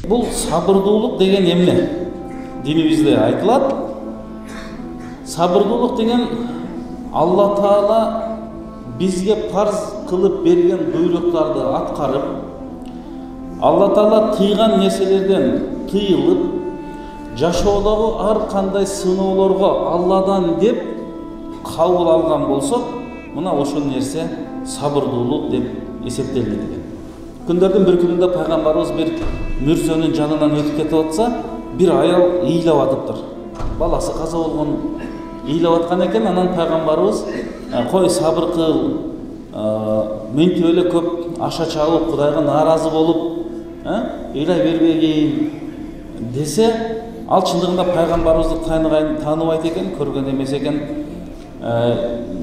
Бұл сабырдуулук деген эмне? Динибизде айтылат. Сабырдуулук деген Алла Таала бизге парз кылып берген буйруктарды аткарып, Алла Таала тыйган нерселерден тыйылып, жашоодогу ар кандай сыноолорго Алладан деп кабыл алган болсок, мына ошол нерсе сабырдуулук деп эсептелинет экен. Күндөрдүн бир күнүндө пайгамбарыбыз бир мүрсөнүн жанынан өтүп кетип атса, бир аял ыйлап атыптыр. Баласы каза болгон ыйлап аткан экен. Анан пайгамбарыбыз кой сабыр кыл, мынтип эле көп аша чабып Кудайга нааразы болуп ыйлай бербегин десе, ал чындыгында пайгамбарыбызды тааныбайт экен, көргөн эмес экен.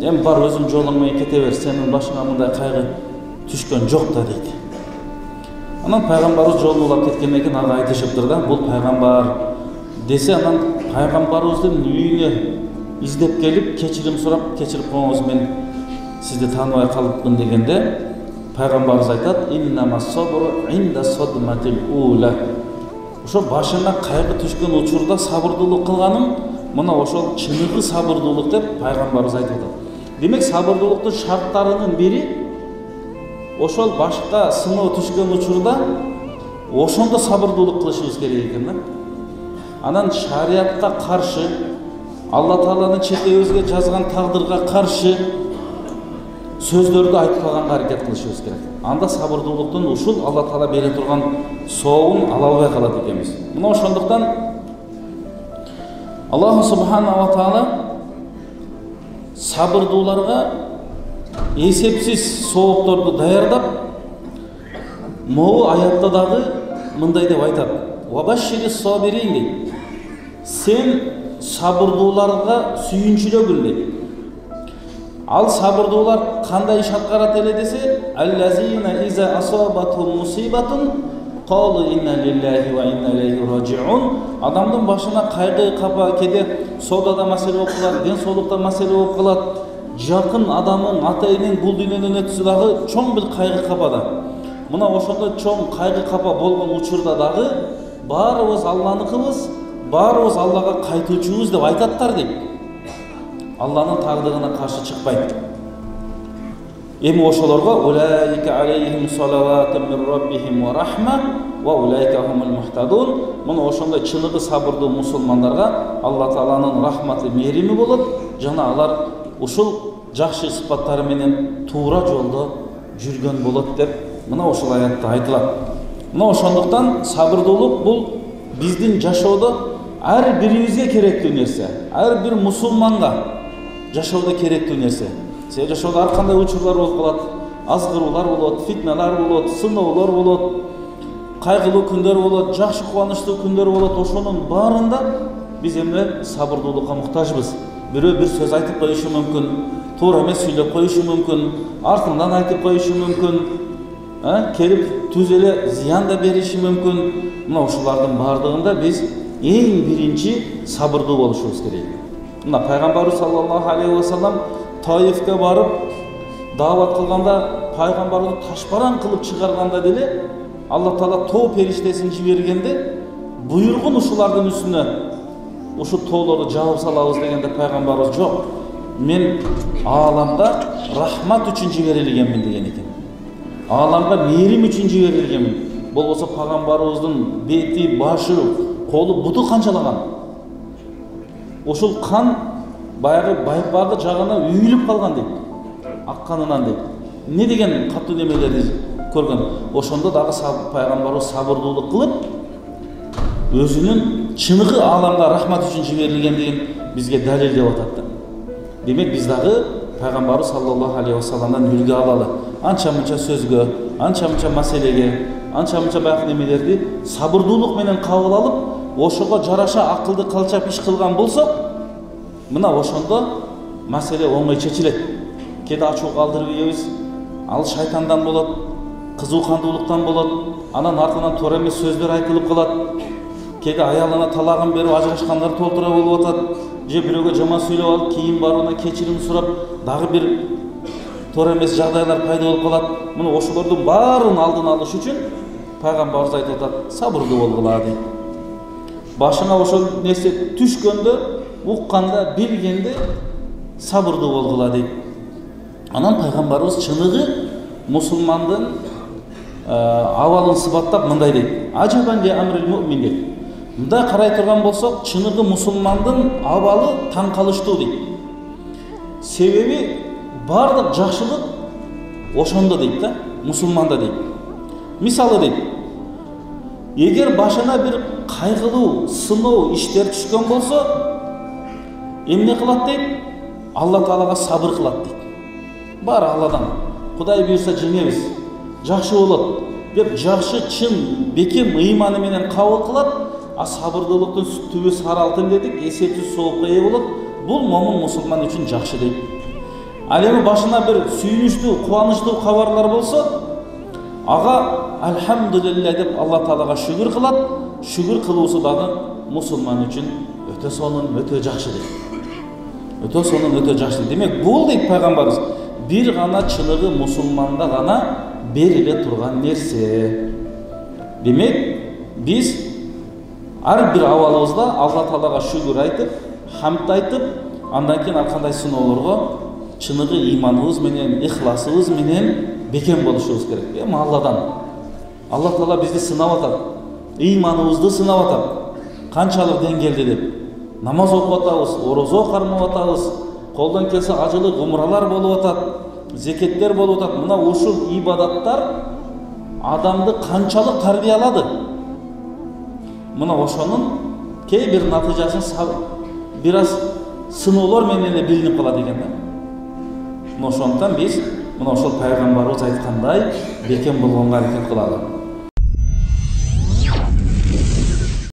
Эми бар өзүң жолуң менен кете бер, сенин башыңа мындай кайгы түшкөн жок да дейт. Анан пайгамбарыбыз жолун улап кеткен экен, ага айтышыптыр да, бул пайгамбар десе, анан пайгамбарыбыздын үйүнө издеп келип, кечирим сурап, кечирип коюңуз, мен сизди тааныбай калыпмын дегенде, пайгамбарыбыз айтат: "Иннамас сабру инда садматил ула". Ошо башына кайгы түшкөн учурда сабырдуулук кылганың, мына ошол чыныгы сабырдуулук деп пайгамбарыбыз айтып атат. Демек, сабырдуулуктун шарттарынын бири ошол башка сыноо түшкөн учурда ошондо сабырдуулук кылышыбыз керек экен да. Анан шариатка каршы, Алла Тааланын чекебизге жазган тагдырга каршы сөздөрдү айтпаганга аракет кылышыбыз керек. Анда сабырдуулуктун ушул Алла Таала бере турган соогун ала албай калат экенбиз. Мына ошондуктан Аллах субхана ва таала сабырдууларга эсепсиз соокторду даярдап, могу аятта дагы мындай деп айтат: "Вабашширис сабирин" дейт. Сен сабырдууларга сүйүнчүлөгүл дейт. Ал сабырдуулар кандай иш аткарат эле десе, аллазина иза асабатхум мусибатун қалу инна лиллахи ва инна илейхи раджиун. Адамдын башына кайгы, капа, кеде соодада маселе болуп калат, ден соолукта маселе болуп калат, жакын адамын, ата-эненин бул дүйнөдөн өтүшү дагы чоң бир кайгы капада. Мына ошондой чоң кайгы капа болгон учурда дагы баарыбыз Алланыкыбыз, баарыбыз Аллага кайтуучубуз деп айтаттар дейт. Алланын тагдырына каршы чыкпайт. Эми ошолорго улайка алейхим салаватун мин раббихим ва рахма ва улайка хумул мухтадун. Мына ошондой чыныгы сабырдуу мусулмандарга Алла Тааланын рахматы, мээрими болот, жана алар ушул жакшы сыпаттары менен туура жолдо жүргөн болот деп мына ошол аятта айтылат. Мына ошондуктан сабырдуулук бул биздин жашоодо ар бирибизге керектүү нерсе. Ар бир мусулманга жашоодо керектүү нерсе. Сен жашоодо ар кандай учурлар болуп калат, азгыруулар болот, фитналар болот, сыноолор болот, кайгылуу күндөр болот, жакшы кубанычтуу күндөр болот. Ошонун баарында биз эмне сабырдуулукка муктажбыз. Бирөө бир сөз айтып коюшу мүмкүн, туура эмес сүйлөп коюшу мүмкүн, артынан айтып коюшу мүмкүн, келип түз эле зыян да бериши мүмкүн. Мына ошолардын баардыгында биз эң биринчи сабырдуу болушубуз керек. Мына пайгамбарыбыз саллаллаху алейхи ва саллам Таифке барып даават кылганда, пайгамбарды ташбаран кылып чыгарганда деле Алла Таала тоо периштесин жибергенде, буйругун ушулардын үстүнө ушу тоолорду жаап салабыз дегенде пайгамбарыбыз жок, мен ааламга рахмат үчүн жиберилгенмин деген экен. Ааламга мээрим үчүн жиберилгенмин. Болбосо пайгамбарыбыздын бети, башы, колу, буту канчалаган. Ошол кан баягы байпагы жагына үйүлүп калган дейт, акканынан дейт. Не деген катуу немелерди көргөн. Ошондо дагы пайгамбарыбыз сабырдуулук кылып, өзүнүн чыныгы ааламга рахмат үчүн жиберилгендигин бизге далилдеп атат. Демек биз дагы пайгамбарыбыз саллаллаху алейхи ва салламдан үлгү алалы. Анча-мынча сөзгө, анча-мынча маселеге, анча-мынча баягы немелерди сабырдуулук менен кабыл алып, ошого жараша акылды калчап иш кылган болсок, мына ошондо маселе оңой чечилет. Кеде ачуу калтырып ийебиз, ал шайтандан болот, кызуукандуулуктан болот, анан артынан туура эмес сөздөр айтылып калат. Кеде аялына талагын берип ажырашкандар толтура болуп атат, же бирөөгө жаман сүйлөп алып, кийин барууна кечирим сурап, дагы бир туура эмес жагдайлар пайда болуп калат. Мына ошолордун баарын алдын алыш үчүн пайгамбарыбыз айтып атат, сабырдуу болгула дейт. Башыңа ошол нерсе түшкөндө, укканда, билгенде сабырдуу болгула дейт. Анан пайгамбарыбыз чыныгы мусулмандын абалын сыпаттап мындай дейт. Ажабан ли амрил муъмин дейт. Мындай карай турган болсок, чыныгы мусулмандын абалы таң калыштуу дейт. Себеби бардык жакшылык ошондо дейт да, мусулманда дейт. Мисалы дейт, эгер башына бир кайгылуу, сыноо иштер түшкөн болсо, эмне кылат дейт? Алла Таалага сабыр кылат дейт. Бар Алладан, Кудай буйрса жеңебиз, жакшы болот деп жакшы, чын, бекем ыйманы менен кабыл кылат. А сабырдуулуктун түбү сары алтын дедик, эсепсиз соопко ээ болот. Бул момун мусулман үчүн жакшы дейт. Ал эми башына бир сүйүнүчтүү, кубанычтуу кабарлар болсо, ага альхамдулилля деп Алла Таалага шүгүр кылат. Шүгүр кылуусу дагы мусулман үчүн өтө сонун, өтө жакшы дейт. Өтө сонун, өтө жакшы. Демек, бул дейт пайгамбарыбыз, бир гана чыныгы мусулманда гана бериле турган нерсе. Демек, биз ар бир абалыбызда Алла Таалага шүгүр айтып, хамд айтып, андан кийин ар кандай сыноолорго чыныгы ыйманыбыз менен, ихласыбыз менен бекем болушубуз керек. Эми Алладан. Алла Таала бизди сынап атат. Ыйманыбызды сынап атат. Канчалык деңгээлде деп. Намаз окуп атабыз, орозо кармап атабыз, колдон келсе ажылык умралар болуп атат, зекеттер болуп атат. Мына ушул ибадаттар адамды канчалык тарбиялады. Мына ошонун кээ бир натыйжасын бир аз сыноолор менен эле билинип калат экен да. Ошондуктан биз мына ошол пайгамбарыбыз айткандай бекем болгонго аракет кылалы.